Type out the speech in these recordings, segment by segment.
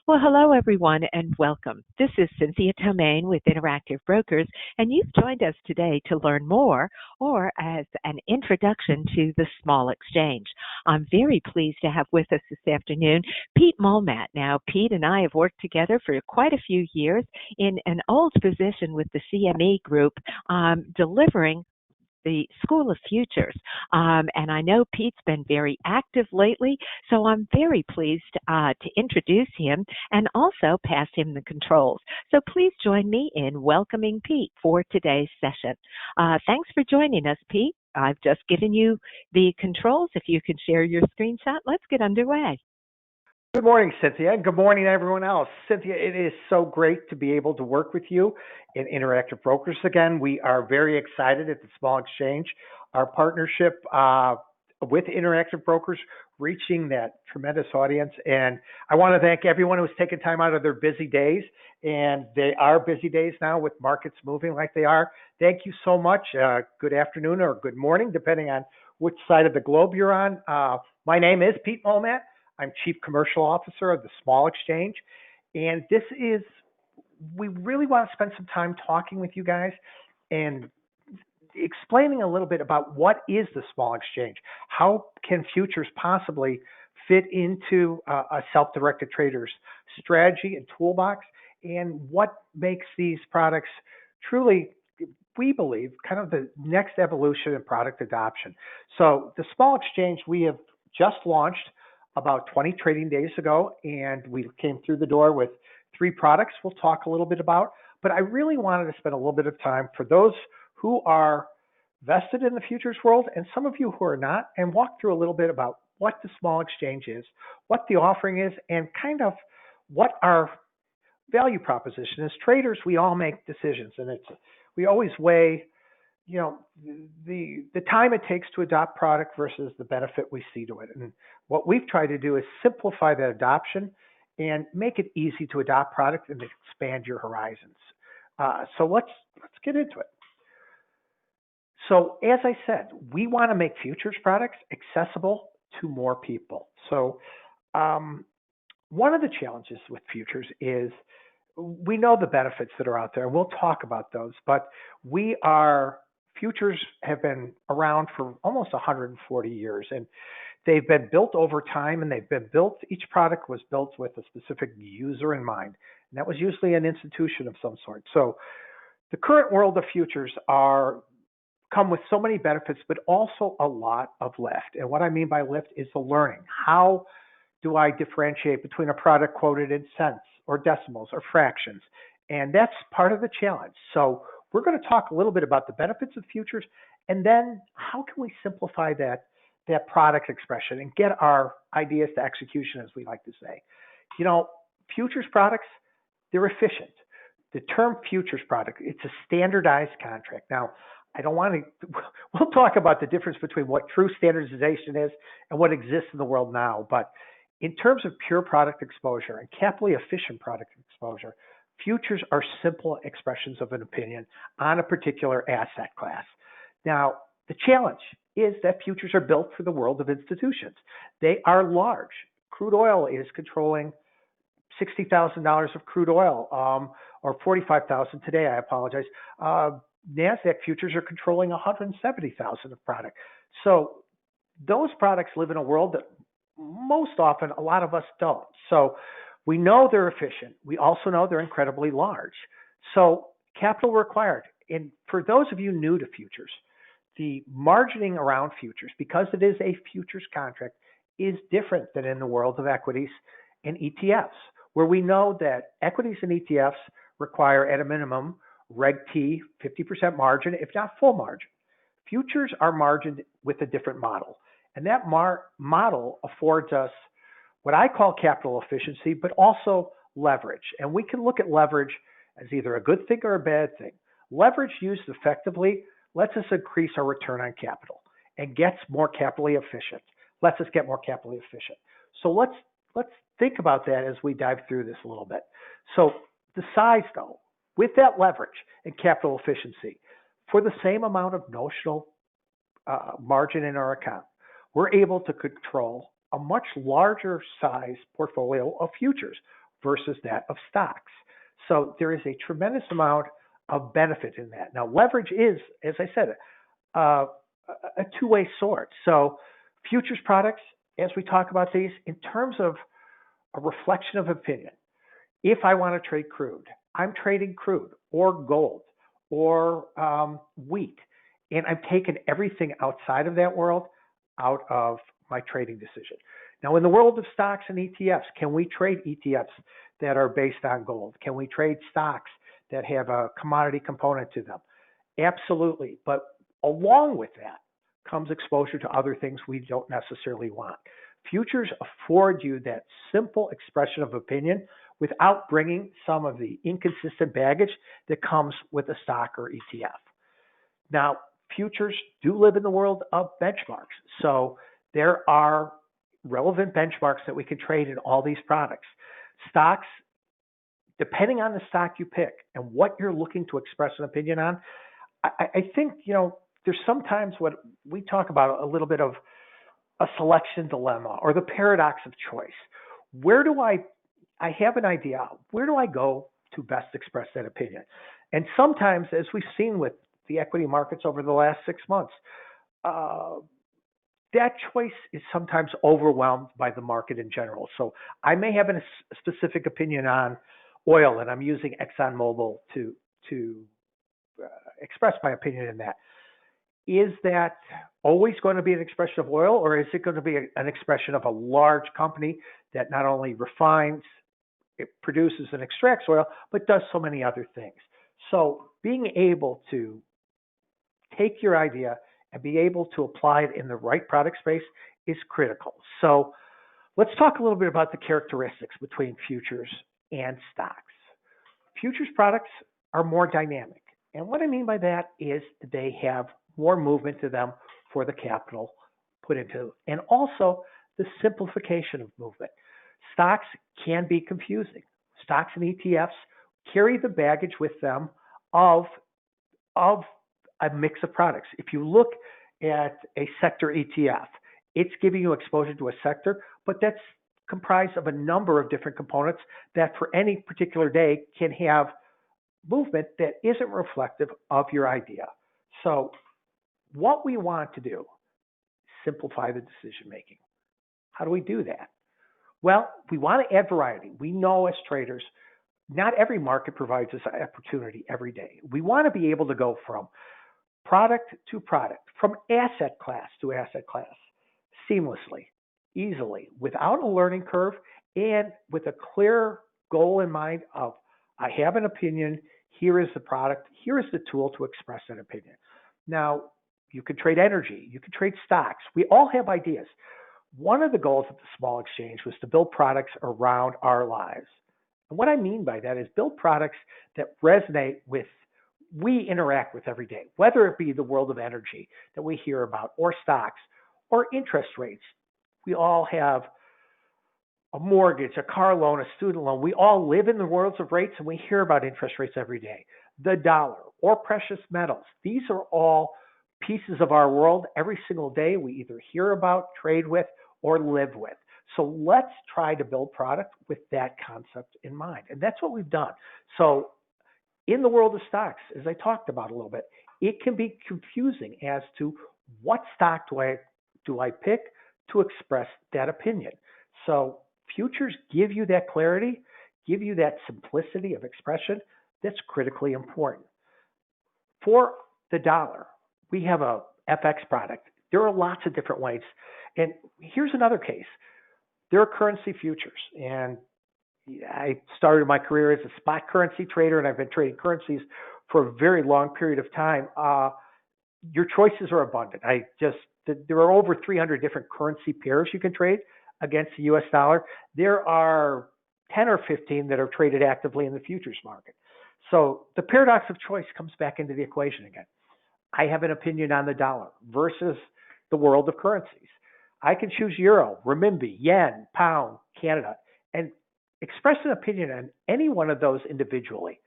Well, hello everyone and welcome. This is Cynthia Tomaine with Interactive Brokers, and you've joined us today to learn more or as an introduction to the small exchange. I'm very pleased to have with us this afternoon Pete Mulmat. Now, Pete and I have worked together for quite a few years in an old position with the CME Group, delivering the School of Futures. And I know Pete's been very active lately, so I'm very pleased to introduce him and also pass him the controls. So please join me in welcoming Pete for today's session. Thanks for joining us, Pete. I've just given you the controls. If you can share your screenshot, let's get underway. Good morning, Cynthia, and good morning, everyone else. Cynthia, it is so great to be able to work with you in Interactive Brokers again. We are very excited at the Small Exchange, our partnership with Interactive Brokers, reaching that tremendous audience. And I want to thank everyone who's taken time out of their busy days, and they are busy days now with markets moving like they are. Thank you so much. Good afternoon or good morning, depending on which side of the globe you're on. My name is Pete Mulmat. I'm Chief Commercial Officer of the Small Exchange. And we really want to spend some time talking with you guys and explaining a little bit about what is the Small Exchange. How can futures possibly fit into a self-directed trader's strategy and toolbox? And what makes these products truly, we believe, kind of the next evolution in product adoption. So the Small Exchange, we have just launched about 20 trading days ago, and we came through the door with 3 products we'll talk a little bit about. But I really wanted to spend a little bit of time for those who are vested in the futures world and some of you who are not, and walk through a little bit about what the Small Exchange is, what the offering is, and kind of what our value proposition is. Traders, we all make decisions, and we always weigh the time it takes to adopt product versus the benefit we see to it. And what we've tried to do is simplify that adoption and make it easy to adopt product and expand your horizons. So let's get into it. So as I said, we want to make futures products accessible to more people. So one of the challenges with futures is we know the benefits that are out there. We'll talk about those, but futures have been around for almost 140 years, and they've been built over time, and each product was built with a specific user in mind, and that was usually an institution of some sort. So the current world of futures come with so many benefits, but also a lot of lift. And what I mean by lift is the learning. How do I differentiate between a product quoted in cents or decimals or fractions? And that's part of the challenge. So we're going to talk a little bit about the benefits of futures, and then how can we simplify that product expression and get our ideas to execution, as we like to say. Futures products, they're efficient. The term futures product, it's a standardized contract. Now, we'll talk about the difference between what true standardization is and what exists in the world now. But in terms of pure product exposure and capitally efficient product exposure, futures are simple expressions of an opinion on a particular asset class. Now, the challenge is that futures are built for the world of institutions. They are large. Crude oil is controlling $60,000 of crude oil, or $45,000 today, I apologize. NASDAQ futures are controlling $170,000 of product. So those products live in a world that most often a lot of us don't. So we know they're efficient. We also know they're incredibly large. So capital required. And for those of you new to futures, the margining around futures, because it is a futures contract, is different than in the world of equities and ETFs, where we know that equities and ETFs require at a minimum Reg T, 50% margin, if not full margin. Futures are margined with a different model. And that model affords us what I call capital efficiency, but also leverage. And we can look at leverage as either a good thing or a bad thing. Leverage used effectively lets us increase our return on capital and gets more capitally efficient, lets us get more capitally efficient. So let's think about that as we dive through this a little bit. So the size, though, with that leverage and capital efficiency, for the same amount of notional margin in our account, we're able to control a much larger size portfolio of futures versus that of stocks. So there is a tremendous amount of benefit in that. Now, leverage is, as I said, uh, a two-way sword. So futures products, as we talk about these, in terms of a reflection of opinion, if I want to trade crude, I'm trading crude or gold or wheat, and I'm taking everything outside of that world out of my trading decision. Now, in the world of stocks and ETFs, can we trade ETFs that are based on gold? Can we trade stocks that have a commodity component to them? Absolutely. But along with that comes exposure to other things we don't necessarily want. Futures afford you that simple expression of opinion without bringing some of the inconsistent baggage that comes with a stock or ETF. Now, futures do live in the world of benchmarks. So there are relevant benchmarks that we can trade in all these products. Stocks, depending on the stock you pick and what you're looking to express an opinion on, I think, there's sometimes what we talk about a little bit of a selection dilemma or the paradox of choice. Where do I have an idea, where do I go to best express that opinion? And sometimes, as we've seen with the equity markets over the last 6 months, that choice is sometimes overwhelmed by the market in general. So I may have a specific opinion on oil, and I'm using ExxonMobil to express my opinion in that. Is that always going to be an expression of oil, or is it going to be an expression of a large company that not only refines, it produces and extracts oil, but does so many other things? So being able to take your idea and be able to apply it in the right product space is critical. So let's talk a little bit about the characteristics between futures and stocks. Futures products are more dynamic. And what I mean by that is they have more movement to them for the capital put into, and also the simplification of movement. Stocks can be confusing. Stocks and ETFs carry the baggage with them of a mix of products. If you look at a sector ETF, it's giving you exposure to a sector, but that's comprised of a number of different components that for any particular day can have movement that isn't reflective of your idea. So what we want to do, simplify the decision making. How do we do that? Well, we want to add variety. We know as traders, not every market provides us an opportunity every day. We want to be able to go from product to product, from asset class to asset class, seamlessly, easily, without a learning curve, and with a clear goal in mind of, I have an opinion, here is the product, here is the tool to express that opinion. Now, you can trade energy, you can trade stocks. We all have ideas. One of the goals of the small exchange was to build products around our lives. And what I mean by that is build products that resonate with, we interact with every day, whether it be the world of energy that we hear about, or stocks, or interest rates. We all have a mortgage, a car loan, a student loan. We all live in the worlds of rates, and we hear about interest rates every day. The dollar or precious metals. These are all pieces of our world. Every single day we either hear about, trade with, or live with. So let's try to build product with that concept in mind. And that's what we've done. So in the world of stocks, as I talked about a little bit, it can be confusing as to what stock do I pick to express that opinion. So futures give you that clarity, give you that simplicity of expression that's critically important. For the dollar, we have a FX product. There are lots of different ways. And here's another case. There are currency futures. And I started my career as a spot currency trader, and I've been trading currencies for a very long period of time. Your choices are abundant. There are over 300 different currency pairs you can trade against the US dollar. There are 10 or 15 that are traded actively in the futures market. So the paradox of choice comes back into the equation again. I have an opinion on the dollar versus the world of currencies. I can choose euro, renminbi, yen, pound, Canada, and express an opinion on any one of those individually.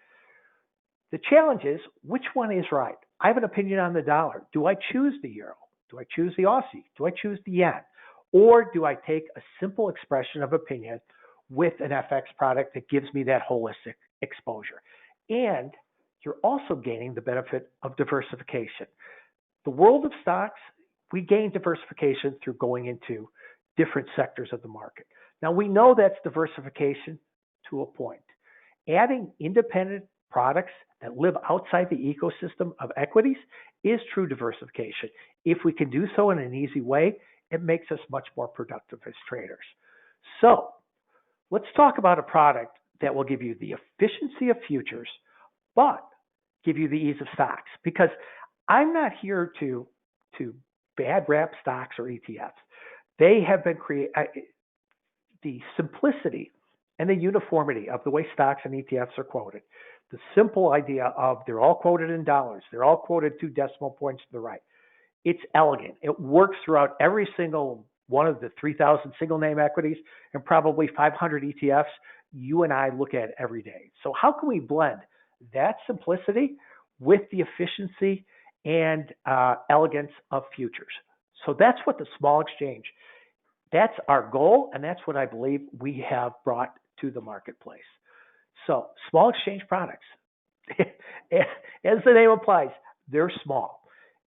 The challenge is, which one is right? I have an opinion on the dollar. Do I choose the euro? Do I choose the Aussie? Do I choose the yen? Or do I take a simple expression of opinion with an FX product that gives me that holistic exposure. And you're also gaining the benefit of diversification. The world of stocks, we gain diversification through going into different sectors of the market. Now, we know that's diversification to a point. Adding independent products that live outside the ecosystem of equities is true diversification. If we can do so in an easy way, it makes us much more productive as traders. So let's talk about a product that will give you the efficiency of futures, but give you the ease of stocks. Because I'm not here to bad rap stocks or ETFs. They have been created. The simplicity and the uniformity of the way stocks and ETFs are quoted. The simple idea of they're all quoted in dollars. They're all quoted 2 decimal points to the right. It's elegant. It works throughout every single one of the 3,000 single name equities and probably 500 ETFs you and I look at every day. So how can we blend that simplicity with the efficiency and elegance of futures? So that's what the small exchange, that's our goal, and that's what I believe we have brought to the marketplace. So small exchange products, as the name implies, they're small.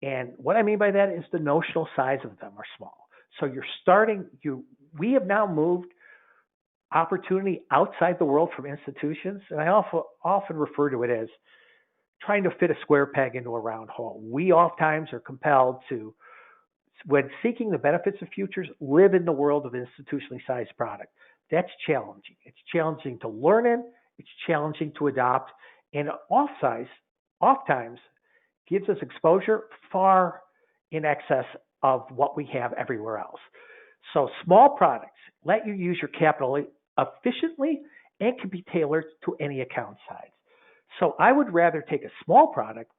And what I mean by that is the notional size of them are small. So we have now moved opportunity outside the world from institutions, and I often refer to it as trying to fit a square peg into a round hole. We oftentimes are compelled to, when seeking the benefits of futures, live in the world of institutionally sized product. That's challenging. It's challenging to learn in, it's challenging to adopt, and oftentimes gives us exposure far in excess of what we have everywhere else. So small products let you use your capital efficiently and can be tailored to any account size. So I would rather take a small product,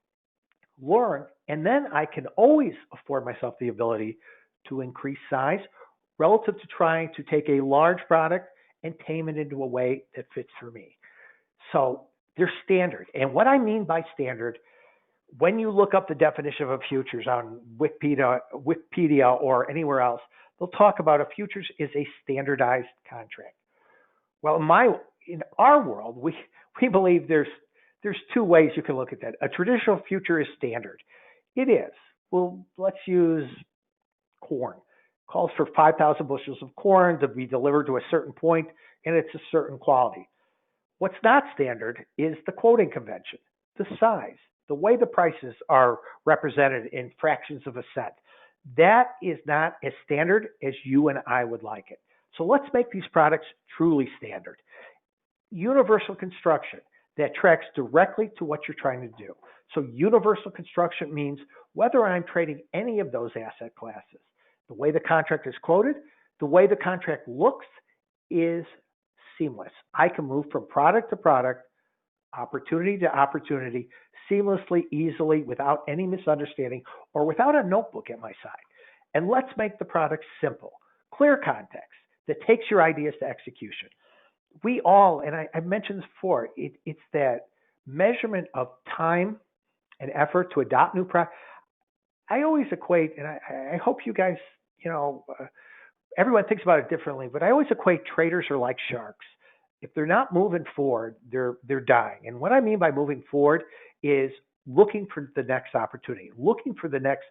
learn, and then I can always afford myself the ability to increase size relative to trying to take a large product and tame it into a way that fits for me. So they're standard. And what I mean by standard, when you look up the definition of a futures on Wikipedia or anywhere else, they'll talk about a futures is a standardized contract. Well, in our world, we believe there's 2 ways you can look at that. A traditional future is standard. It is. Well, let's use corn. Calls for 5,000 bushels of corn to be delivered to a certain point, and it's a certain quality. What's not standard is the quoting convention, the size, the way the prices are represented in fractions of a cent. That is not as standard as you and I would like it. So let's make these products truly standard. Universal construction that tracks directly to what you're trying to do. So universal construction means whether I'm trading any of those asset classes, the way the contract is quoted, the way the contract looks is seamless. I can move from product to product, opportunity to opportunity, seamlessly, easily, without any misunderstanding or without a notebook at my side. And let's make the product simple, clear context that takes your ideas to execution. We all, and I mentioned this before, it's that measurement of time and effort to adopt new products. I always equate, and I hope you guys, everyone thinks about it differently, but I always equate traders are like sharks. If they're not moving forward, they're dying. And what I mean by moving forward is looking for the next opportunity, looking for the next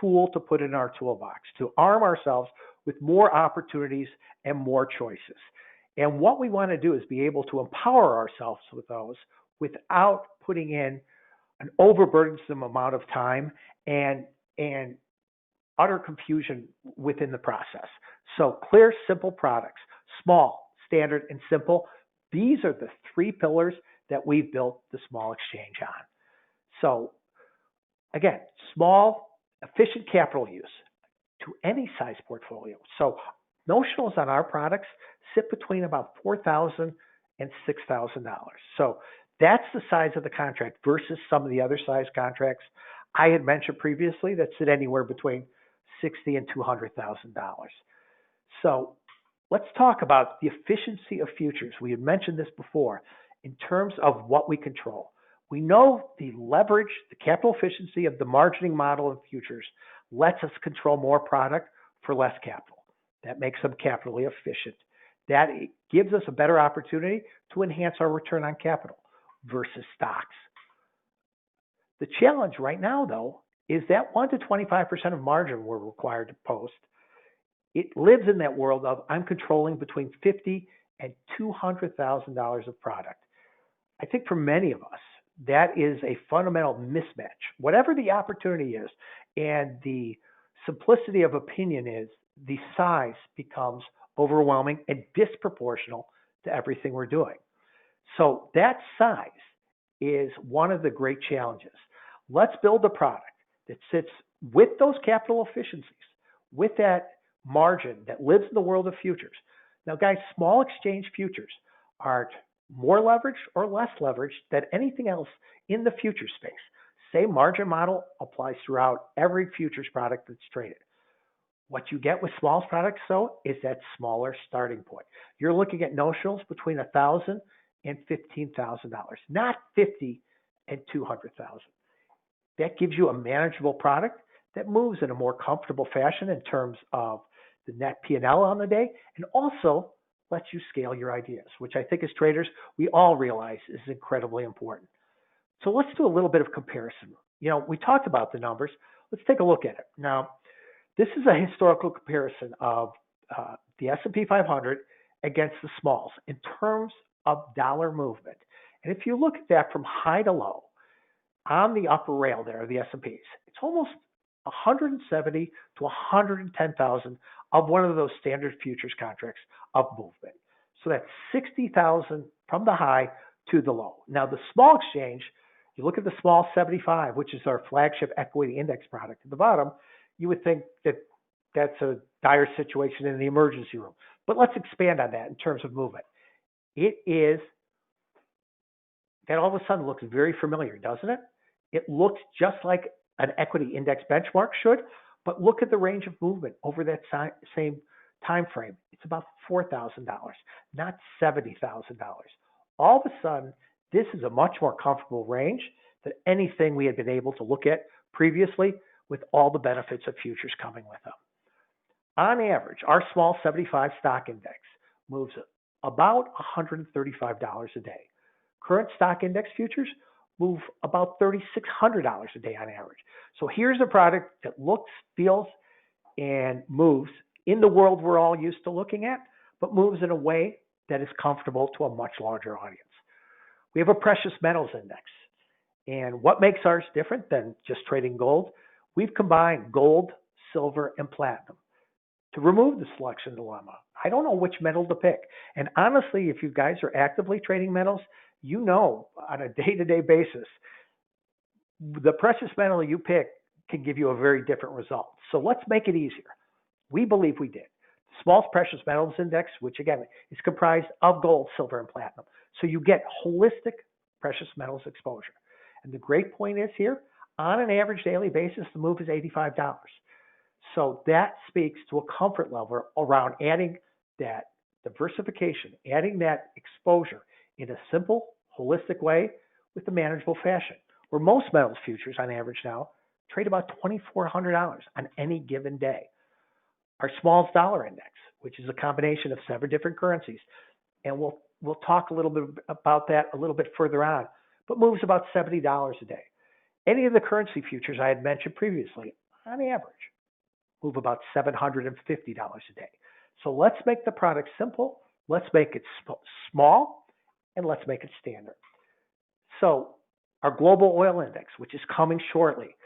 tool to put in our toolbox, to arm ourselves with more opportunities and more choices. And what we want to do is be able to empower ourselves with those without putting in an overburdensome amount of time and utter confusion within the process. So clear, simple products, small, standard, and simple. These are the 3 pillars that we've built the small exchange on. So again, small, efficient capital use to any size portfolio. So notionals on our products sit between about $4,000 and $6,000. So that's the size of the contract versus some of the other size contracts I had mentioned previously that sit anywhere between $60,000 and $200,000. So let's talk about the efficiency of futures. We had mentioned this before in terms of what we control. We know the leverage, the capital efficiency of the margining model of futures lets us control more product for less capital. That makes them capitally efficient. That gives us a better opportunity to enhance our return on capital versus stocks. The challenge right now, though, is that 1 to 25% of margin we're required to post. It lives in that world of I'm controlling between $50,000 and $200,000 of product. I think for many of us, that is a fundamental mismatch. Whatever the opportunity is and the simplicity of opinion is, the size becomes overwhelming and disproportional to everything we're doing. So that size is one of the great challenges. Let's build a product that sits with those capital efficiencies, with that margin that lives in the world of futures. Now, guys, small exchange futures aren't more leveraged or less leveraged than anything else in the futures space. Same margin model applies throughout every futures product that's traded. What you get with small products, though, is that smaller starting point. You're looking at notionals between $1,000 and $15,000, not $50,000 and $200,000. That gives you a manageable product that moves in a more comfortable fashion in terms of the net P&L on the day, and also lets you scale your ideas, which I think as traders, we all realize is incredibly important. So let's do a little bit of comparison. We talked about the numbers. Let's take a look at it. Now, this is a historical comparison of the S&P 500 against the smalls in terms of dollar movement. And if you look at that from high to low, on the upper rail there of the S&Ps, it's almost 170 to 110,000 of one of those standard futures contracts of movement. So that's 60,000 from the high to the low. Now, the small exchange, you look at the small 75, which is our flagship equity index product at the bottom, you would think that that's a dire situation in the emergency room. But let's expand on that in terms of movement. It is, that all of a sudden looks very familiar, doesn't it? It looks just like an equity index benchmark should, but look at the range of movement over that same time frame. It's about $4,000, not $70,000. All of a sudden, this is a much more comfortable range than anything we had been able to look at previously, with all the benefits of futures coming with them. On average, our small 75 stock index moves about $135 a day. Current stock index futures move about $3,600 a day on average. So here's a product that looks, feels, and moves in the world we're all used to looking at, but moves in a way that is comfortable to a much larger audience. We have a precious metals index. And what makes ours different than just trading gold? We've combined gold, silver, and platinum to remove the selection dilemma. I don't know which metal to pick. And honestly, if you guys are actively trading metals, you know on a day-to-day basis, the precious metal you pick can give you a very different result. So let's make it easier. We believe we did. The small precious metals index, which again is comprised of gold, silver, and platinum. So you get holistic precious metals exposure. And the great point is here, on an average daily basis, the move is $85. So that speaks to a comfort level around adding that diversification, adding that exposure in a simple, holistic way with a manageable fashion, where most metals futures on average now trade about $2,400 on any given day. Our smalls dollar index, which is a combination of 7 different currencies, and we'll talk a little bit about that a little bit further on, but moves about $70 a day. Any of the currency futures I had mentioned previously, on average, move about $750 a day. So let's make the product simple, let's make it small, and let's make it standard. So our global oil index, which is coming shortly,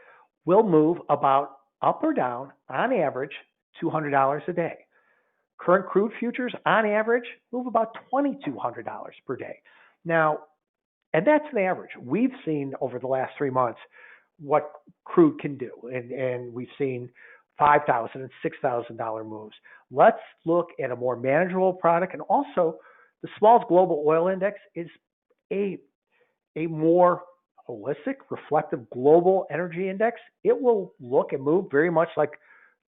will move about up or down, on average, $200 a day. Current crude futures, on average, move about $2,200 per day. Now, and that's an average. We've seen over the last 3 months what crude can do, and we've seen $5,000 and $6,000 moves. Let's look at a more manageable product, and also the Smalls Global Oil Index is a more holistic, reflective global energy index. It will look and move very much like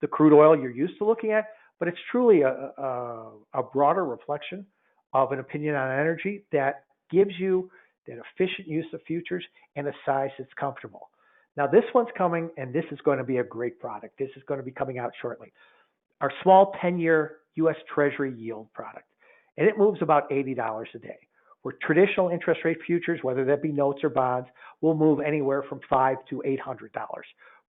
the crude oil you're used to looking at, but it's truly a broader reflection of an opinion on energy that gives you that efficient use of futures and a size that's comfortable. Now, this one's coming, and this is going to be a great product. This is going to be coming out shortly. Our small 10-year U.S. Treasury yield product. and it moves about $80 a day. Where traditional interest rate futures, whether that be notes or bonds, will move anywhere from $500 to $800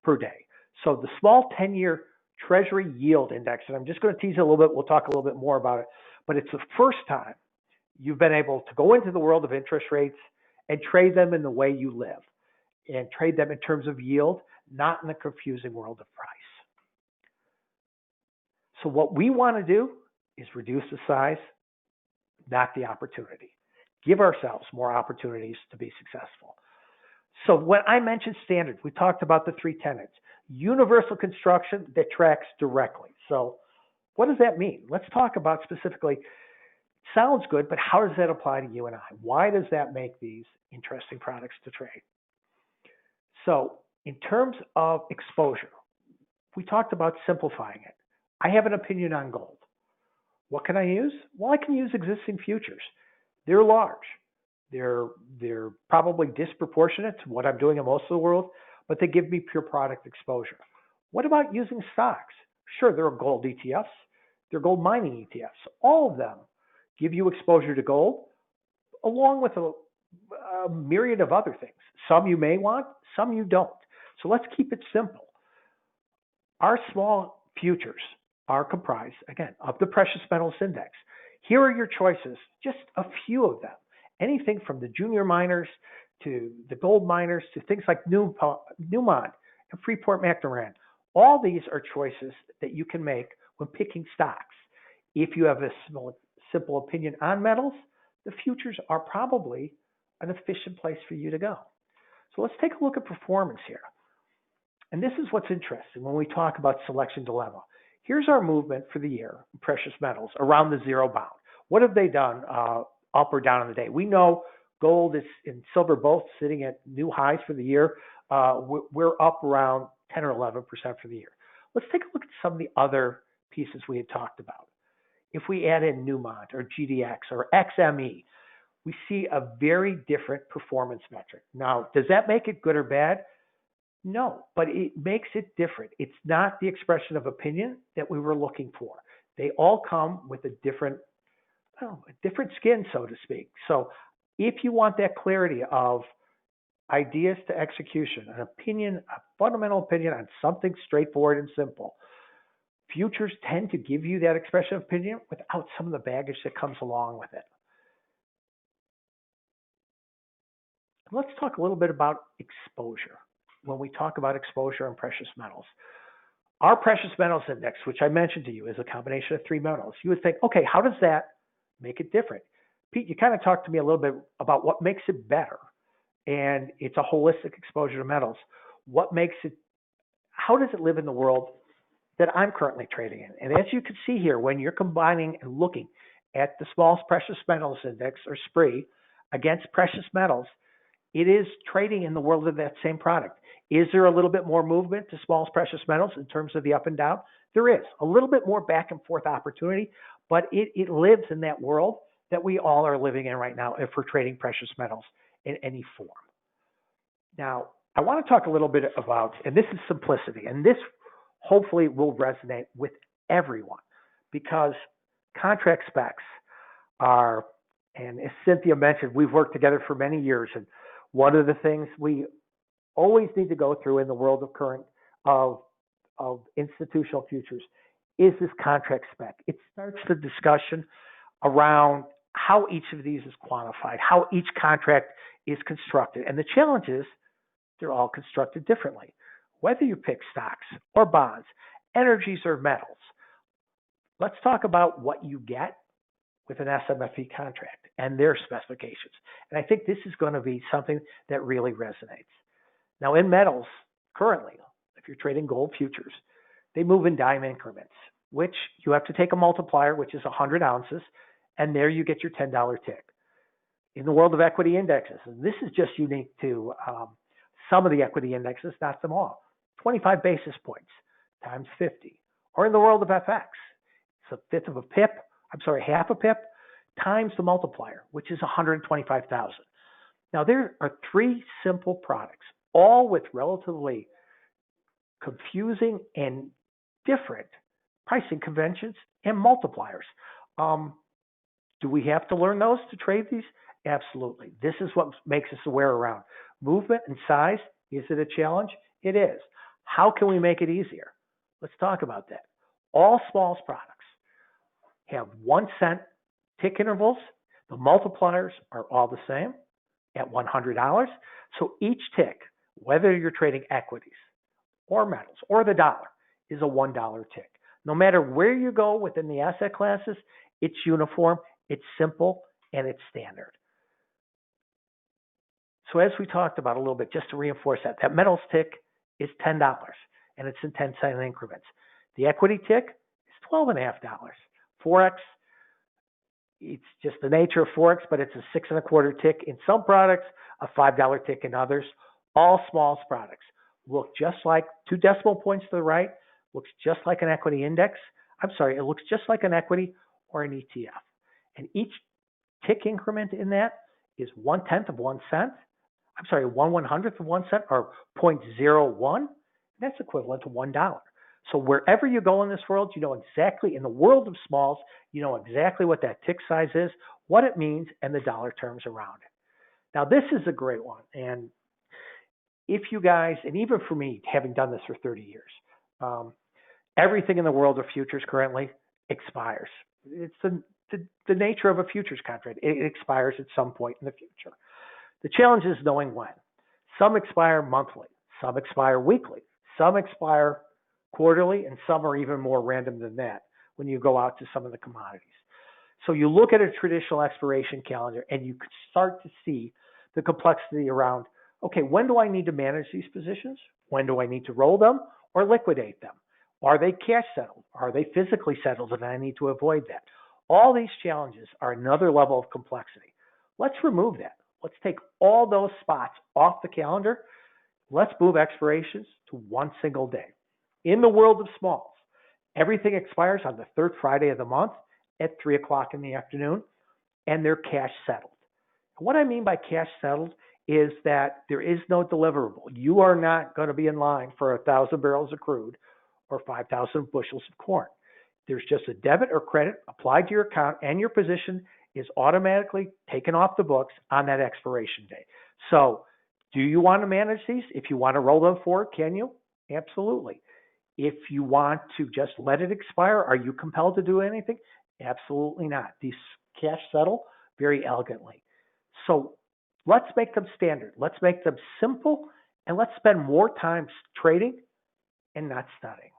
per day. So the small 10-year Treasury yield index, and I'm just going to tease it a little bit. We'll talk a little bit more about it, but it's the first time you've been able to go into the world of interest rates and trade them in the way you live and trade them in terms of yield, not in the confusing world of price. So what we want to do is reduce the size, not the opportunity. Give ourselves more opportunities to be successful. So when I mentioned standards, we talked about the three tenets. Universal construction that tracks directly. So what does that mean? Let's talk about specifically. Sounds good, but how does that apply to you and I? Why does that make these interesting products to trade? So in terms of exposure, we talked about simplifying it. I have an opinion on gold. What can I use? Well, I can use existing futures. They're large. They're probably disproportionate to what I'm doing in most of the world, but they give me pure product exposure. What about using stocks? Sure, there are gold ETFs. There are gold mining ETFs. All of them give you exposure to gold, along with a myriad of other things. Some you may want, some you don't. So let's keep it simple. Our small futures are comprised, again, of the precious metals index. Here are your choices, just a few of them. Anything from the junior miners to the gold miners to things like Mulmat and Freeport-McMoRan. All these are choices that you can make when picking stocks. If you have a simple opinion on metals, the futures are probably an efficient place for you to go. So let's take a look at performance here. And this is what's interesting when we talk about selection dilemma. Here's our movement for the year in precious metals around the zero bound. What have they done up or down in the day? We know gold and silver both sitting at new highs for the year. We're up around 10 or 11% for the year. Let's take a look at some of the other pieces we had talked about. If we add in Newmont or GDX or XME, we see a very different performance metric. Now, does that make it good or bad? No, but it makes it different. It's not the expression of opinion that we were looking for. They all come with a different skin, so to speak. So if you want that clarity of ideas to execution, an opinion, a fundamental opinion on something straightforward and simple, futures tend to give you that expression of opinion without some of the baggage that comes along with it. Let's talk a little bit about exposure. When we talk about exposure on precious metals, our precious metals index, which I mentioned to you, is a combination of three metals. You would think, okay, how does that make it different? Pete, you kind of talked to me a little bit about what makes it better. And it's a holistic exposure to metals. What makes it, how does it live in the world that I'm currently trading in? And as you can see here, when you're combining and looking at the smallest precious metals index, or SPRE, against precious metals, it is trading in the world of that same product. Is there a little bit more movement to smallest precious metals in terms of the up and down? There is a little bit more back and forth opportunity, but it lives in that world that we all are living in right now if we're trading precious metals in any form. Now, I want to talk a little bit about, and this is simplicity, and this hopefully will resonate with everyone, because contract specs are, and as Cynthia mentioned, we've worked together for many years, and one of the things we always need to go through in the world of institutional futures is this contract spec. It starts the discussion around how each of these is quantified, how each contract is constructed. And the challenge is they're all constructed differently. Whether you pick stocks or bonds, energies or metals, let's talk about what you get with an SMFE contract and their specifications. And I think this is going to be something that really resonates. Now, in metals, currently, if you're trading gold futures, they move in dime increments, which you have to take a multiplier, which is 100 ounces, and there you get your $10 tick. In the world of equity indexes, and this is just unique to some of the equity indexes, not them all, 25 basis points times 50. Or in the world of FX, it's half a pip times the multiplier, which is 125,000. Now, there are three simple products, all with relatively confusing and different pricing conventions and multipliers. Do we have to learn those to trade these? Absolutely. This is what makes us aware around movement and size. Is it a challenge? It is. How can we make it easier? Let's talk about that. All smalls products have 1 cent tick intervals. The multipliers are all the same at $100. So each tick, whether you're trading equities or metals or the dollar, is a $1 tick. No matter where you go within the asset classes, it's uniform, it's simple, and it's standard. So as we talked about a little bit, just to reinforce that, that metals tick is $10, and it's in 10-cent increments. The equity tick is $12.50. Forex, it's just the nature of Forex, but it's a 6.25 tick in some products, a $5 tick in others. All smalls products look just like 2 decimal points to the right, looks just like an equity index. I'm sorry, it looks just like an equity or an ETF. And each tick increment in that is 1/10 of 1 cent. I'm sorry, 1/100th of 1 cent or 0.01. That's equivalent to $1. So wherever you go in this world, you know exactly, in the world of smalls, you know exactly what that tick size is, what it means, and the dollar terms around it. Now, this is a great one. And if you guys, and even for me, having done this for 30 years, everything in the world of futures currently expires. It's the nature of a futures contract. It expires at some point in the future. The challenge is knowing when. Some expire monthly, some expire weekly, some expire quarterly, and some are even more random than that when you go out to some of the commodities. So you look at a traditional expiration calendar and you can start to see the complexity around, okay, when do I need to manage these positions? When do I need to roll them or liquidate them? Are they cash settled? Are they physically settled? And I need to avoid that. All these challenges are another level of complexity. Let's remove that. Let's take all those spots off the calendar. Let's move expirations to one single day. In the world of smalls, everything expires on the third Friday of the month at 3 o'clock in the afternoon, and they're cash settled. What I mean by cash settled is that there is no deliverable. You are not going to be in line for 1,000 barrels of crude or 5,000 bushels of corn. There's just a debit or credit applied to your account, and your position is automatically taken off the books on that expiration day. So do you want to manage these? If you want to roll them forward, can you? Absolutely. If you want to just let it expire, are you compelled to do anything? Absolutely not. These cash settle very elegantly. So let's make them standard. Let's make them simple, and let's spend more time trading and not studying.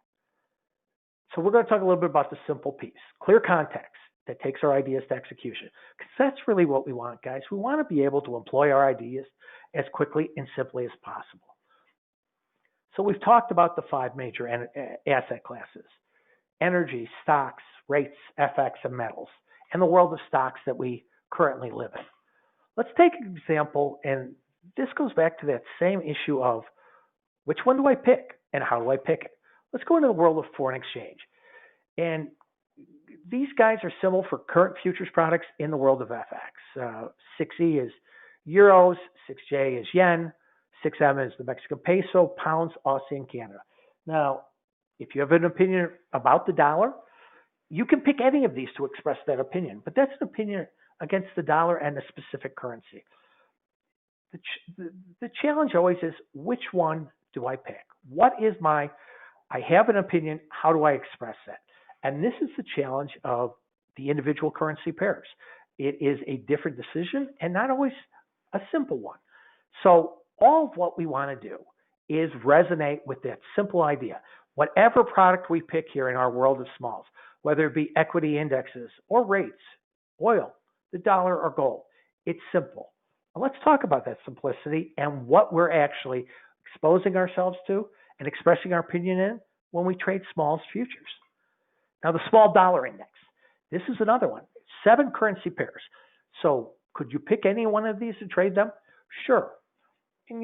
So we're going to talk a little bit about the simple piece, clear context that takes our ideas to execution. Because that's really what we want, guys. We want to be able to employ our ideas as quickly and simply as possible. So we've talked about the 5 major asset classes: energy, stocks, rates, FX, and metals, and the world of stocks that we currently live in. Let's take an example, and this goes back to that same issue of which one do I pick and how do I pick it? Let's go into the world of foreign exchange. And these guys are similar for current futures products in the world of FX. 6E is euros, 6J is yen, 6M is the Mexican peso, pounds, Aussie, and Canada. Now, if you have an opinion about the dollar, you can pick any of these to express that opinion, but that's an opinion against the dollar and a specific currency. The challenge always is, which one do I pick? What is I have an opinion, how do I express that? And this is the challenge of the individual currency pairs. It is a different decision and not always a simple one. So all of what we want to do is resonate with that simple idea. Whatever product we pick here in our world of smalls, whether it be equity indexes or rates, oil, the dollar, or gold, it's simple. Now let's talk about that simplicity and what we're actually exposing ourselves to and expressing our opinion in when we trade smalls futures. Now, the small dollar index. This is another one. 7 currency pairs. So could you pick any one of these and trade them? Sure. And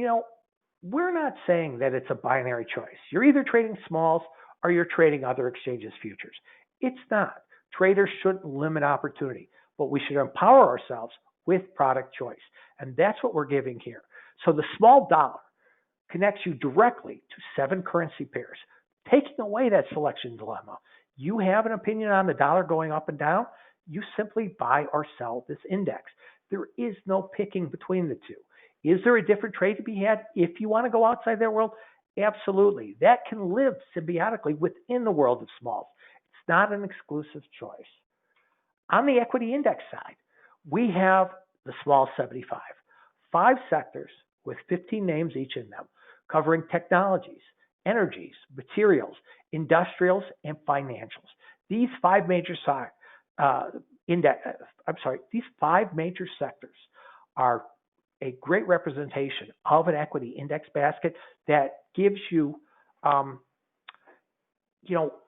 we're not saying that it's a binary choice. You're either trading smalls or you're trading other exchanges futures. It's not. Traders shouldn't limit opportunity, but we should empower ourselves with product choice. And that's what we're giving here. So the small dollar connects you directly to 7 currency pairs, taking away that selection dilemma. You have an opinion on the dollar going up and down. You simply buy or sell this index. There is no picking between the two. Is there a different trade to be had if you want to go outside that world? Absolutely. That can live symbiotically within the world of smalls. It's not an exclusive choice. On the equity index side, we have the small 75, five sectors with 15 names each in them, covering technologies, energies, materials, industrials, and financials. These five major index, these five major sectors are a great representation of an equity index basket that gives you, um,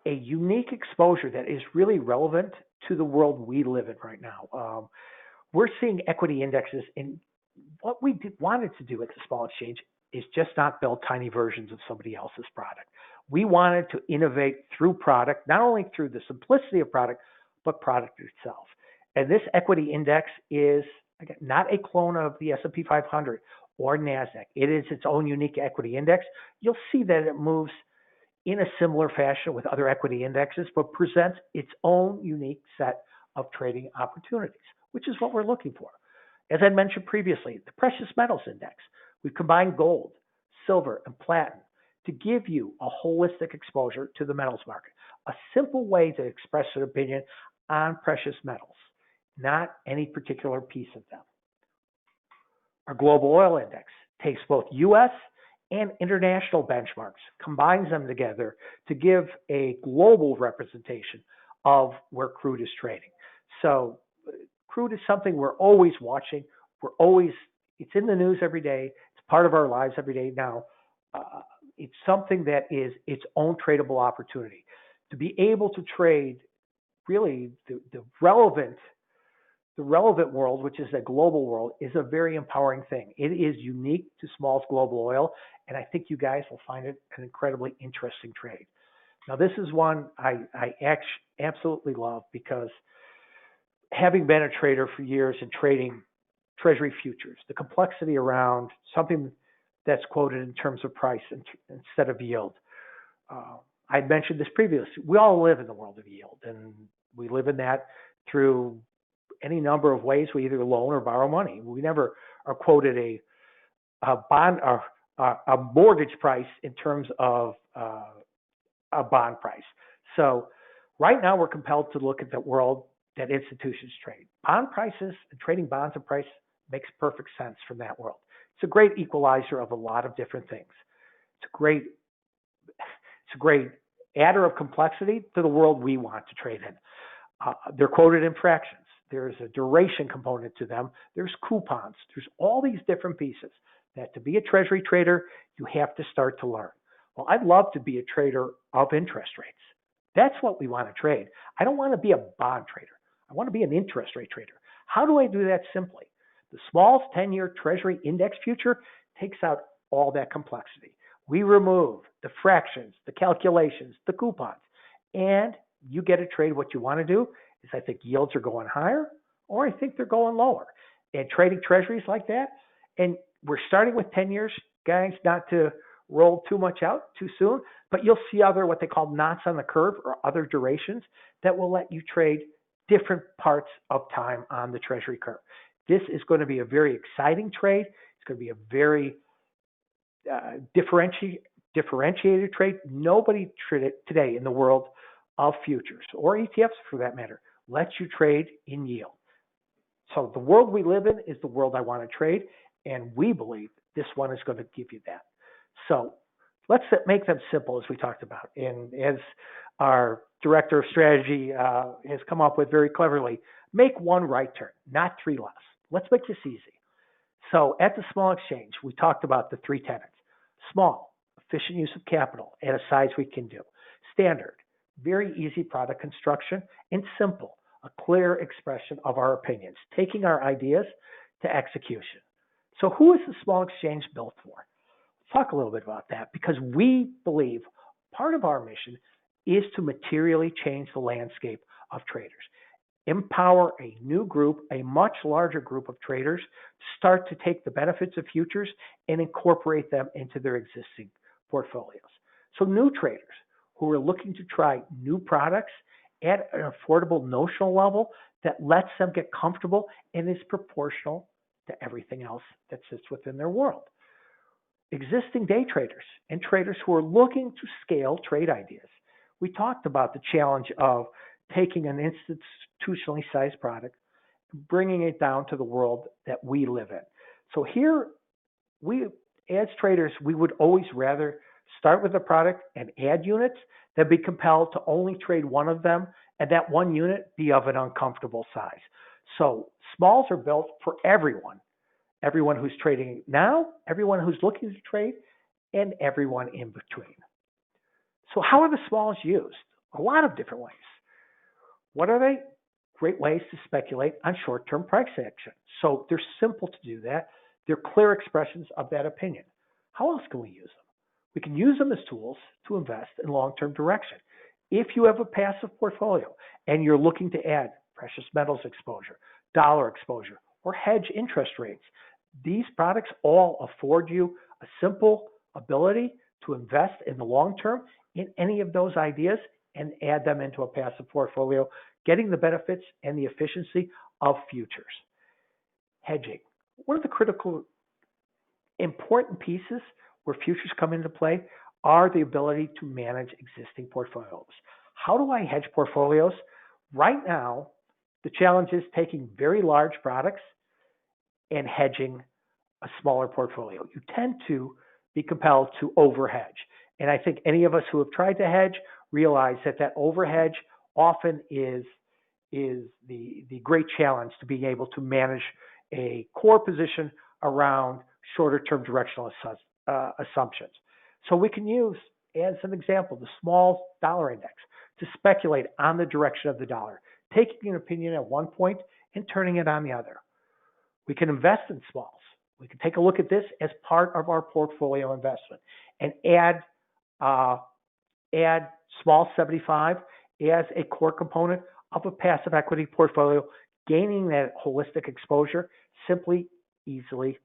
a unique exposure that is really relevant to the world we live in right now. We're seeing equity indexes in what we wanted to do at the small exchange is just not build tiny versions of somebody else's product. We wanted to innovate through product, not only through the simplicity of product, but product itself. And this equity index is, again, not a clone of the S&P 500 or NASDAQ. It is its own unique equity index. You'll see that it moves in a similar fashion with other equity indexes, but presents its own unique set of trading opportunities, which is what we're looking for. As I mentioned previously, the precious metals index, we've combined gold, silver, and platinum to give you a holistic exposure to the metals market, a simple way to express an opinion on precious metals, not any particular piece of them. Our global oil index takes both U.S. and international benchmarks, combines them together to give a global representation of where crude is trading. So crude is something we're always watching. It's in the news every day. It's part of our lives every day now. It's something that is its own tradable opportunity. To be able to trade really the relevant world, which is a global world, is a very empowering thing. It is unique to Smalls Global Oil, and I think you guys will find it an incredibly interesting trade. Now, this is one I absolutely love because having been a trader for years and trading Treasury futures, the complexity around something that's quoted in terms of price instead of yield. I mentioned this previously. We all live in the world of yield, and we live in that through any number of ways. We either loan or borrow money. We never are quoted a bond or a mortgage price in terms of a bond price. So right now we're compelled to look at the world that institutions trade. Bond prices and trading bonds and price makes perfect sense from that world. It's a great equalizer of a lot of different things. It's a great adder of complexity to the world we want to trade in. They're quoted in fractions. There's a duration component to them. There's coupons. There's all these different pieces that to be a treasury trader, you have to start to learn. Well, I'd love to be a trader of interest rates. That's what we want to trade. I don't want to be a bond trader. I want to be an interest rate trader. How do I do that simply? The Smalls 10-year Treasury Index Future takes out all that complexity. We remove the fractions, the calculations, the coupons, and you get to trade what you want to do. Is I think yields are going higher, or I think they're going lower. And trading treasuries like that, and we're starting with 10 years, guys, not to roll too much out too soon, but you'll see other what they call knots on the curve or other durations that will let you trade different parts of time on the treasury curve. This is going to be a very exciting trade. It's going to be a very differentiated trade. Nobody today in the world of futures or ETFs for that matter lets you trade in yield. So the world we live in is the world I want to trade, and we believe this one is going to give you that. So let's make them simple as we talked about. And as our director of strategy has come up with very cleverly, make one right turn, not three less. Let's make this easy. So at the small exchange, we talked about the three tenets. Small, efficient use of capital at a size we can do. Standard, very easy product construction. And simple, a clear expression of our opinions, taking our ideas to execution. So who is the small exchange built for? Let's talk a little bit about that, because we believe part of our mission is to materially change the landscape of traders. Empower a new group, a much larger group of traders, start to take the benefits of futures and incorporate them into their existing portfolios. So new traders who are looking to try new products at an affordable notional level that lets them get comfortable and is proportional to everything else that sits within their world. Existing day traders and traders who are looking to scale trade ideas. We talked about the challenge of taking an institutionally sized product, bringing it down to the world that we live in. So here, we as traders, we would always rather start with a product and add units than be compelled to only trade one of them and that one unit be of an uncomfortable size. So smalls are built for everyone who's trading now, everyone who's looking to trade, and everyone in between. So how are the smalls used? A lot of different ways. What are they? Great ways to speculate on short-term price action. So they're simple to do that. They're clear expressions of that opinion. How else can we use them? We can use them as tools to invest in long-term direction. If you have a passive portfolio and you're looking to add precious metals exposure, dollar exposure, or hedge interest rates, these products all afford you a simple ability to invest in the long term in any of those ideas and add them into a passive portfolio, getting the benefits and the efficiency of futures. Hedging. One of the critical, important pieces where futures come into play are the ability to manage existing portfolios. How do I hedge portfolios? Right now, the challenge is taking very large products and hedging a smaller portfolio. You tend to be compelled to overhedge. And I think any of us who have tried to hedge realize that overhedge often is the great challenge to being able to manage a core position around shorter term directional assumptions. So we can use, as an example, the small dollar index to speculate on the direction of the dollar, taking an opinion at one point and turning it on the other. We can invest in smalls. We can take a look at this as part of our portfolio investment and add small 75 as a core component of a passive equity portfolio, gaining that holistic exposure simply, easily,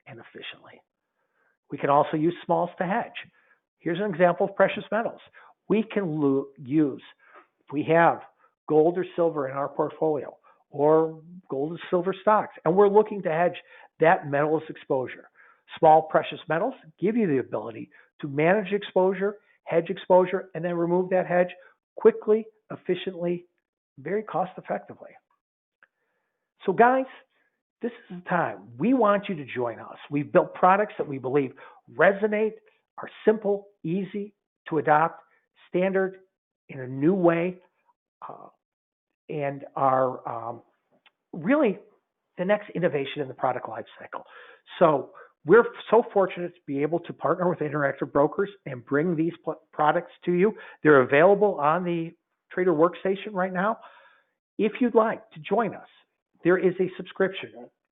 and efficiently. We can also use smalls to hedge. Here's an example of precious metals. We can use, if we have gold or silver in our portfolio, or gold and silver stocks, and we're looking to hedge that metals exposure. Small precious metals give you the ability to manage exposure, hedge exposure, and then remove that hedge quickly, efficiently, very cost effectively. So guys, this is the time. We want you to join us. We've built products that we believe resonate, are simple, easy to adopt, standard in a new way, and are really the next innovation in the product life cycle. So we're so fortunate to be able to partner with Interactive Brokers and bring these products to you. They're available on the Trader Workstation right now. If you'd like to join us, there is a subscription.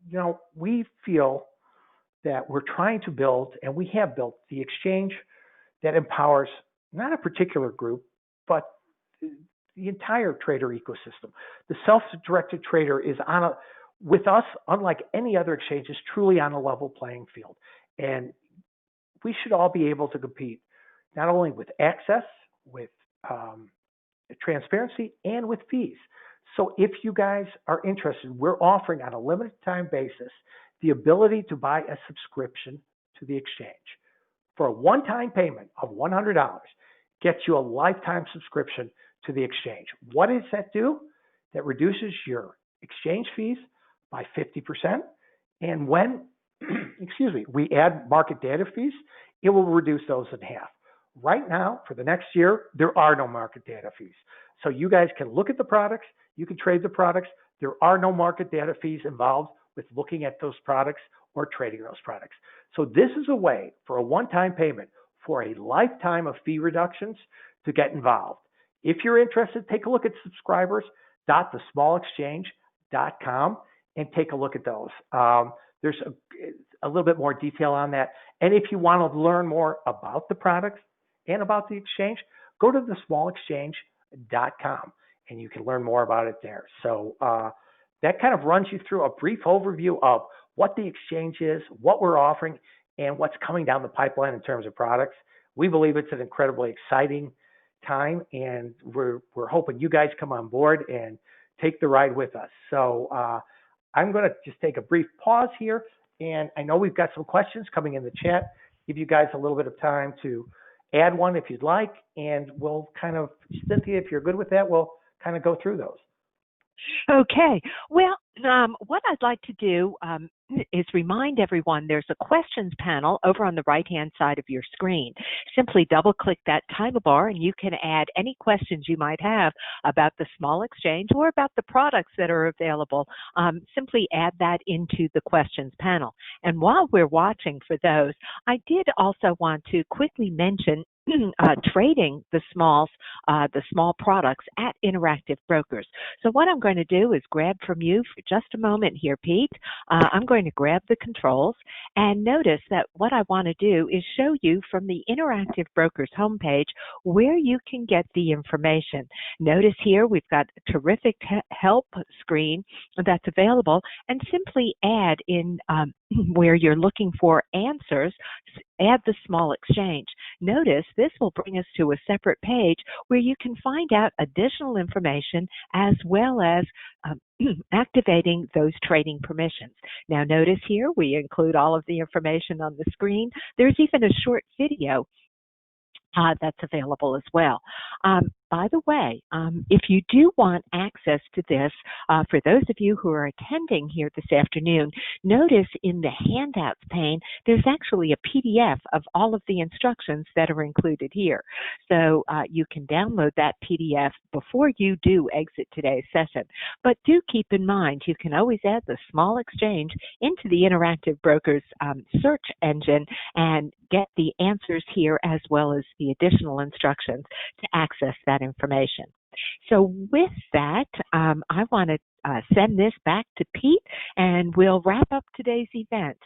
You know, we feel that we're trying to build, and we have built, the exchange that empowers not a particular group, but the entire trader ecosystem. The self-directed trader is with us, unlike any other exchange, is truly on a level playing field. And we should all be able to compete, not only with access, with transparency, and with fees. So if you guys are interested, we're offering on a limited time basis the ability to buy a subscription to the exchange. For a one-time payment of $100, gets you a lifetime subscription to the exchange. What does that do? That reduces your exchange fees by 50%. And when, we add market data fees, it will reduce those in half. Right now, for the next year, there are no market data fees. So you guys can look at the products, you can trade the products. There are no market data fees involved with looking at those products or trading those products. So this is a way for a one-time payment for a lifetime of fee reductions to get involved. If you're interested, take a look at subscribers.thesmallexchange.com and take a look at those. There's a little bit more detail on that. And if you want to learn more about the products and about the exchange, go to thesmallexchange.com and you can learn more about it there. So that kind of runs you through a brief overview of what the exchange is, what we're offering, and what's coming down the pipeline in terms of products. We believe it's an incredibly exciting time, and we're hoping you guys come on board and take the ride with us. So I'm going to just take a brief pause here, and I know we've got some questions coming in the chat. Give you guys a little bit of time to add one if you'd like, and we'll kind of, Cynthia, if you're good with that, we'll kind of go through those. Okay. Well, what I'd like to do is remind everyone there's a questions panel over on the right-hand side of your screen. Simply double-click that title bar, and you can add any questions you might have about the small exchange or about the products that are available. Simply add that into the questions panel. And while we're watching for those, I did also want to quickly mention trading the small products at Interactive Brokers. So what I'm going to do is grab from you for just a moment here, Pete. I'm going to grab the controls, and notice that what I want to do is show you from the Interactive Brokers homepage where you can get the information. Notice here we've got a terrific help screen that's available, and simply add in where you're looking for answers, add the small exchange. Notice this will bring us to a separate page where you can find out additional information as well as activating those trading permissions. Now notice here we include all of the information on the screen. There's even a short video that's available as well. By the way, if you do want access to this, for those of you who are attending here this afternoon, notice in the handouts pane, there's actually a PDF of all of the instructions that are included here. So you can download that PDF before you do exit today's session. But do keep in mind, you can always add the small exchange into the Interactive Brokers search engine and get the answers here as well as the additional instructions to access that information. So with that, I want to send this back to Pete, and we'll wrap up today's event.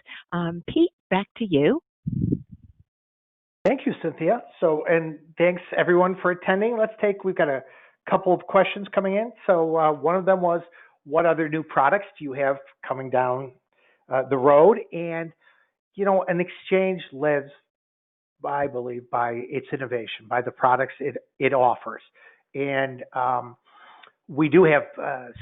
Pete, back to you. Thank you, Cynthia. So, and thanks everyone for attending. We've got a couple of questions coming in. So one of them was, what other new products do you have coming down the road? And, you know, an exchange lives, I believe, by its innovation, by the products it offers. And we do have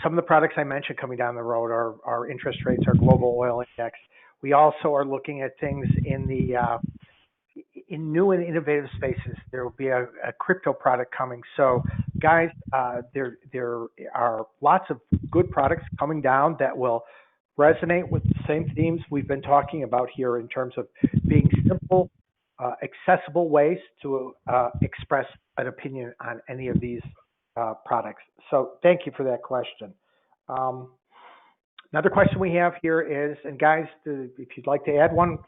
some of the products I mentioned coming down the road are interest rates, our global oil index. We also are looking at things in new and innovative spaces. There will be a crypto product coming. So guys, there are lots of good products coming down that will resonate with the same themes we've been talking about here in terms of being simple, accessible ways to express an opinion on any of these products. So thank you for that question. Another question we have here is, and guys, if you'd like to add one,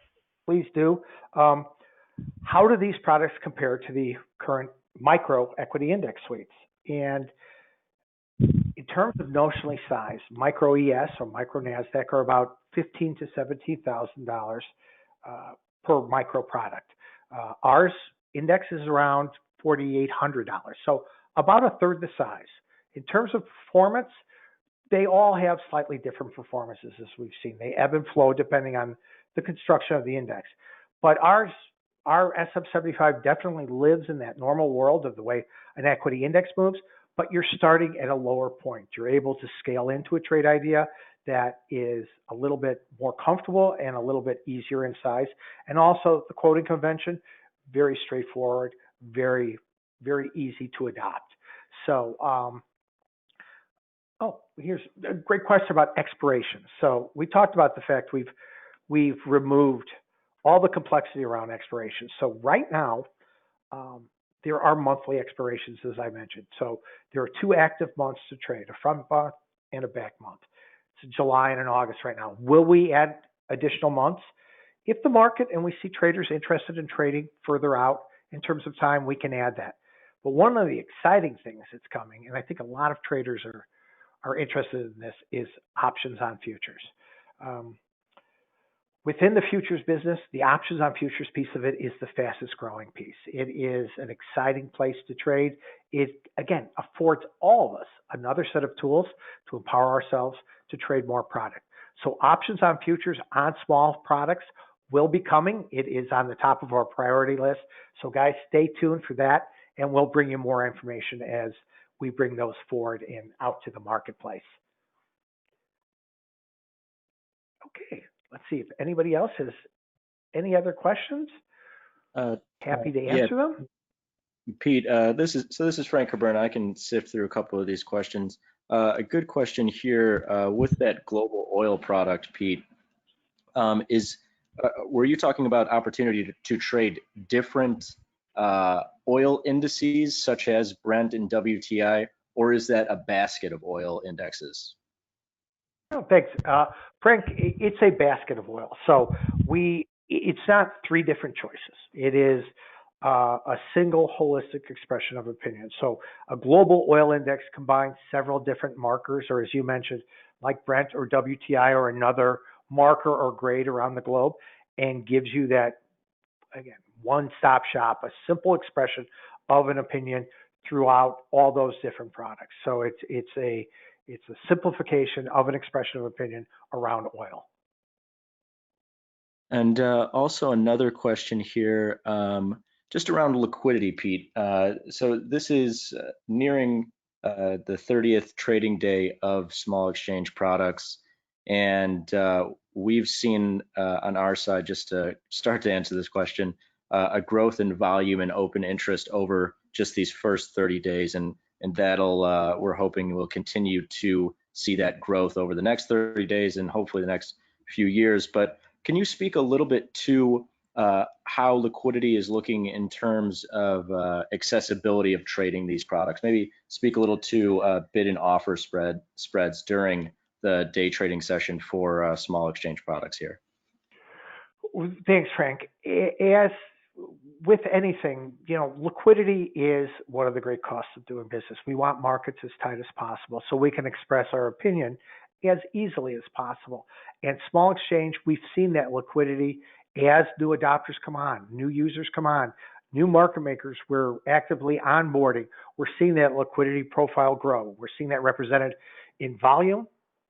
please do. How do these products compare to the current micro equity index suites? And in terms of notionally size, micro ES or micro NASDAQ are about $15,000 to $17,000 per micro product. Ours index is around $4,800, so about a third the size. In terms of performance, they all have slightly different performances as we've seen. They ebb and flow depending on the construction of the index. But our SM75 definitely lives in that normal world of the way an equity index moves, but you're starting at a lower point. You're able to scale into a trade idea that is a little bit more comfortable and a little bit easier in size. And also the quoting convention, very straightforward, very, very easy to adopt. So, here's a great question about expiration. So we talked about the fact we've removed all the complexity around expiration. So right now, there are monthly expirations, as I mentioned. So there are 2 active months to trade, a front month and a back month. It's July and an August right now. Will we add additional months? If the market and we see traders interested in trading further out in terms of time, we can add that. But one of the exciting things that's coming, and I think a lot of traders are interested in this, is options on futures. Within the futures business, the options on futures piece of it is the fastest growing piece. It is an exciting place to trade. It, again, affords all of us another set of tools to empower ourselves to trade more product. So options on futures on small products will be coming. It is on the top of our priority list. So guys, stay tuned for that. and we'll bring you more information as we bring those forward and out to the marketplace. Okay, let's see if anybody else has any other questions. Happy to Yeah, answer them. Pete, this is Frank Cabrera. I can sift through a couple of these questions. A good question here with that global oil product, Pete, is were you talking about opportunity to trade different oil indices such as Brent and WTI, or is that a basket of oil indexes? No, thanks. Frank, it's a basket of oil. So it's not three different choices. It is a single holistic expression of opinion. So a global oil index combines several different markers, or as you mentioned, like Brent or WTI or another marker or grade around the globe, and gives you that, again, one-stop shop, a simple expression of an opinion throughout all those different products. So it's a simplification of an expression of opinion around oil. And also another question here, just around liquidity, Pete. So this is nearing the 30th trading day of small exchange products, and we've seen on our side, just to start to answer this question, a growth in volume and open interest over just these first 30 days, and that'll we're hoping will continue to see that growth over the next 30 days and hopefully the next few years. But can you speak a little bit to how liquidity is looking in terms of accessibility of trading these products? Maybe speak a little to bid and offer spreads during the day trading session for small exchange products here. Thanks, Frank. As with anything, liquidity is one of the great costs of doing business. We want markets as tight as possible so we can express our opinion as easily as possible. And small exchange, we've seen that liquidity as new adopters come on, new users come on, new market makers we're actively onboarding. We're seeing that liquidity profile grow. We're seeing that represented in volume,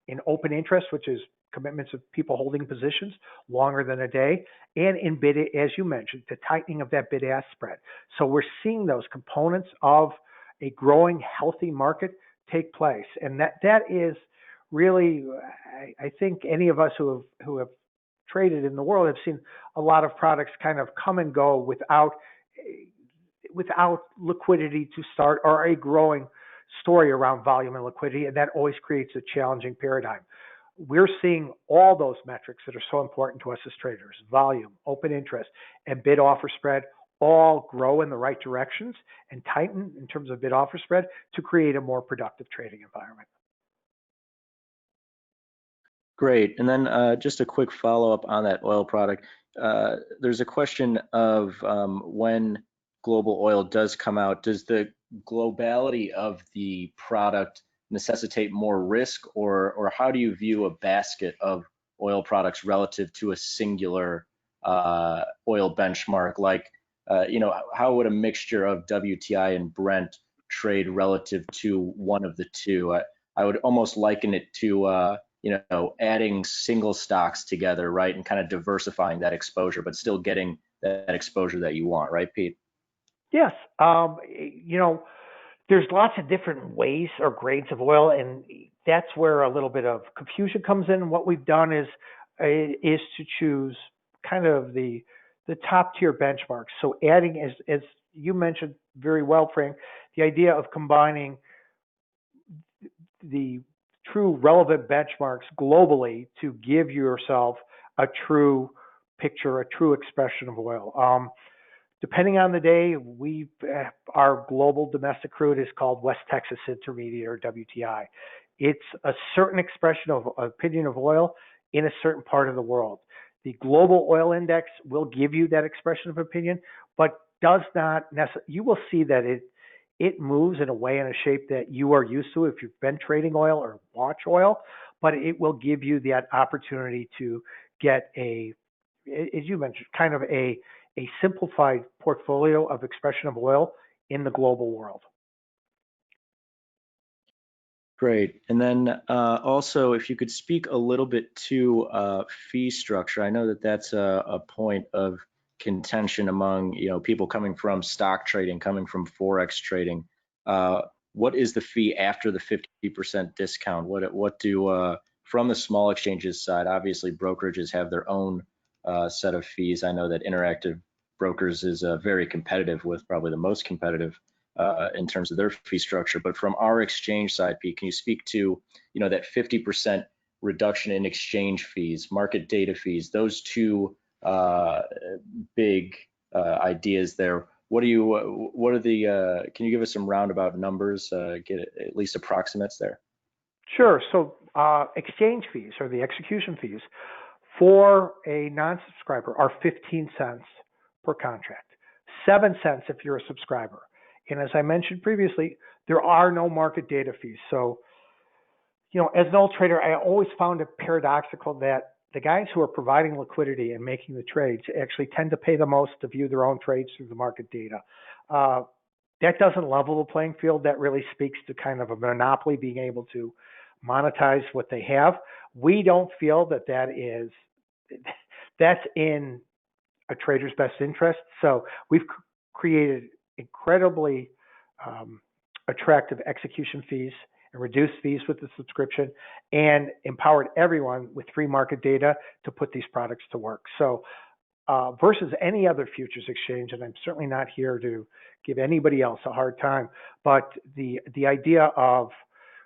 in open interest, which is commitments of people holding positions longer than a day, and in bid, as you mentioned, the tightening of that bid-ask spread. So we're seeing those components of a growing, healthy market take place, and that is really, I think, any of us who have traded in the world have seen a lot of products kind of come and go without liquidity to start, or a growing story around volume and liquidity, and that always creates a challenging paradigm. We're seeing all those metrics that are so important to us as traders, volume, open interest, and bid offer spread, all grow in the right directions and tighten in terms of bid offer spread to create a more productive trading environment. Great. And then just a quick follow-up on that oil product. There's a question of when global oil does come out, does the globality of the product necessitate more risk, or how do you view a basket of oil products relative to a singular oil benchmark? Like, how would a mixture of WTI and Brent trade relative to one of the two? I would almost liken it to adding single stocks together, right, and kind of diversifying that exposure, but still getting that exposure that you want, right, Pete? Yes. There's lots of different ways or grades of oil, and that's where a little bit of confusion comes in. What we've done is to choose kind of the top tier benchmarks. So adding, as you mentioned very well, Frank, the idea of combining the true relevant benchmarks globally to give yourself a true picture, a true expression of oil. Depending on the day, our global domestic crude is called West Texas Intermediate, or WTI. It's a certain expression of opinion of oil in a certain part of the world. The global oil index will give you that expression of opinion, but does not necessarily. You will see that it moves in a way and a shape that you are used to if you've been trading oil or watch oil, but it will give you that opportunity to get as you mentioned, kind of a simplified portfolio of expression of oil in the global world. Great. And then also, if you could speak a little bit to fee structure. I know that that's a point of contention among people coming from stock trading, coming from forex trading. What is the fee after the 50% discount? What do from the small exchanges side? Obviously, brokerages have their own set of fees. I know that Interactive Brokers is very competitive, with probably the most competitive in terms of their fee structure. But from our exchange side, Pete, can you speak to that 50% reduction in exchange fees, market data fees, those two big ideas there? What are the, can you give us some roundabout numbers, get at least approximates there? Sure. So exchange fees, or the execution fees, for a non-subscriber are 15 cents per contract, 7 cents if you're a subscriber. And as I mentioned previously, there are no market data fees. So, as an old trader, I always found it paradoxical that the guys who are providing liquidity and making the trades actually tend to pay the most to view their own trades through the market data. That doesn't level the playing field. That really speaks to kind of a monopoly being able to monetize what they have. We don't feel that's in a trader's best interest. So we've created incredibly attractive execution fees and reduced fees with the subscription, and empowered everyone with free market data to put these products to work. So versus any other futures exchange, and I'm certainly not here to give anybody else a hard time, but the idea of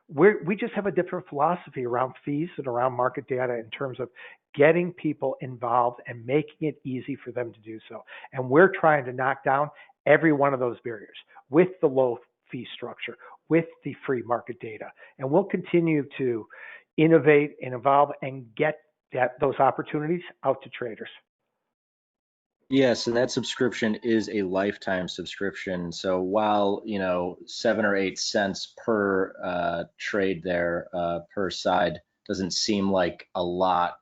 we just have a different philosophy around fees and around market data in terms of getting people involved and making it easy for them to do so. And we're trying to knock down every one of those barriers with the low fee structure, with the free market data. And we'll continue to innovate and evolve and get those opportunities out to traders. Yes, and that subscription is a lifetime subscription. So while 7 or 8 cents per trade there per side doesn't seem like a lot,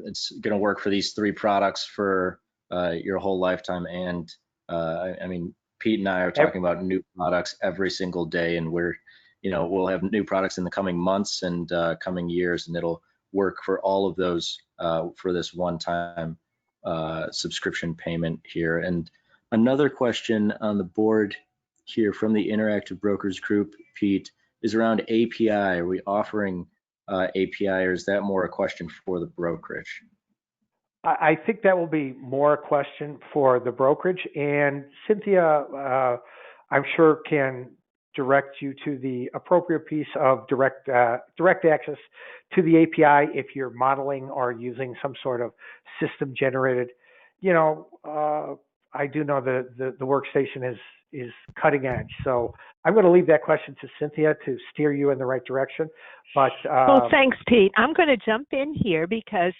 it's going to work for these 3 products for your whole lifetime. And I mean, Pete and I are talking about new products every single day, and we'll have new products in the coming months and coming years, and it'll work for all of those for this one-time subscription payment here. And another question on the board here from the Interactive Brokers Group, Pete, is around API. Are we offering API, or is that more a question for the brokerage? I think that will be more a question for the brokerage, and Cynthia, I'm sure, can direct you to the appropriate piece of direct access to the API if you're modeling or using some sort of system generated. I do know the workstation is cutting edge, so I'm going to leave that question to Cynthia to steer you in the right direction. But well, thanks, Pete. I'm going to jump in here because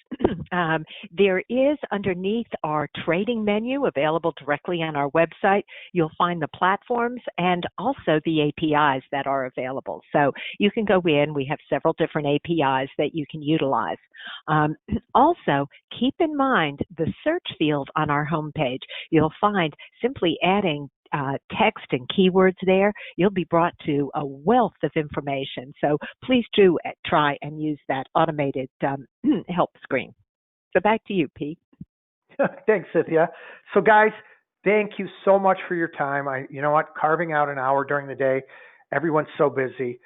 there is, underneath our trading menu available directly on our website, you'll find the platforms and also the APIs that are available. So you can go in. We have several different APIs that you can utilize. Also, keep in mind the search field on our homepage. You'll find simply adding text and keywords there, you'll be brought to a wealth of information. So please do try and use that automated help screen. So back to you, Pete. Thanks, Cynthia. So guys, thank you so much for your time. You know what, carving out an hour during the day, everyone's so busy.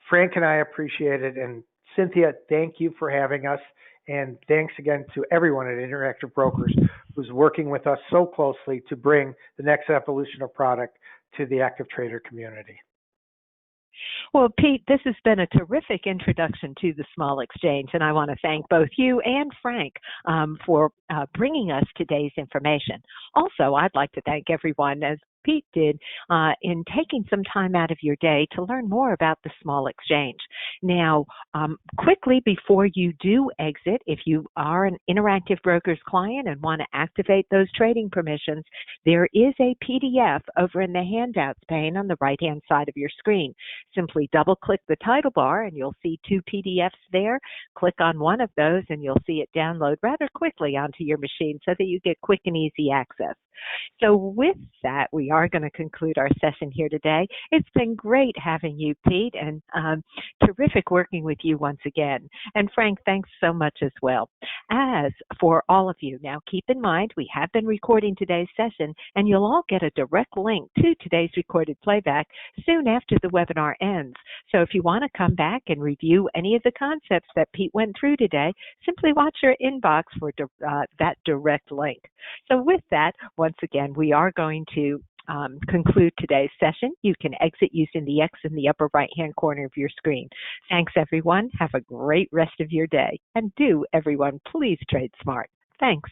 Frank and I appreciate it. And Cynthia, thank you for having us. And thanks again to everyone at Interactive Brokers who's working with us so closely to bring the next evolution of product to the active trader community. Well, Pete, this has been a terrific introduction to the small exchange, and I want to thank both you and Frank for bringing us today's information. Also, I'd like to thank everyone, as Pete did, in taking some time out of your day to learn more about the small exchange. Now, quickly before you do exit, if you are an Interactive Brokers client and want to activate those trading permissions, there is a PDF over in the handouts pane on the right-hand side of your screen. Simply double-click the title bar and you'll see 2 PDFs there. Click on one of those and you'll see it download rather quickly onto your machine so that you get quick and easy access. So with that, we we are going to conclude our session here today. It's been great having you, Pete, and terrific working with you once again. And Frank, thanks so much as well. As for all of you, now keep in mind we have been recording today's session, and you'll all get a direct link to today's recorded playback soon after the webinar ends. So if you want to come back and review any of the concepts that Pete went through today, simply watch your inbox for that direct link. So with that, once again, we are going to conclude today's session. You can exit using the X in the upper right-hand corner of your screen. Thanks, everyone. Have a great rest of your day. And do, everyone, please trade smart. Thanks.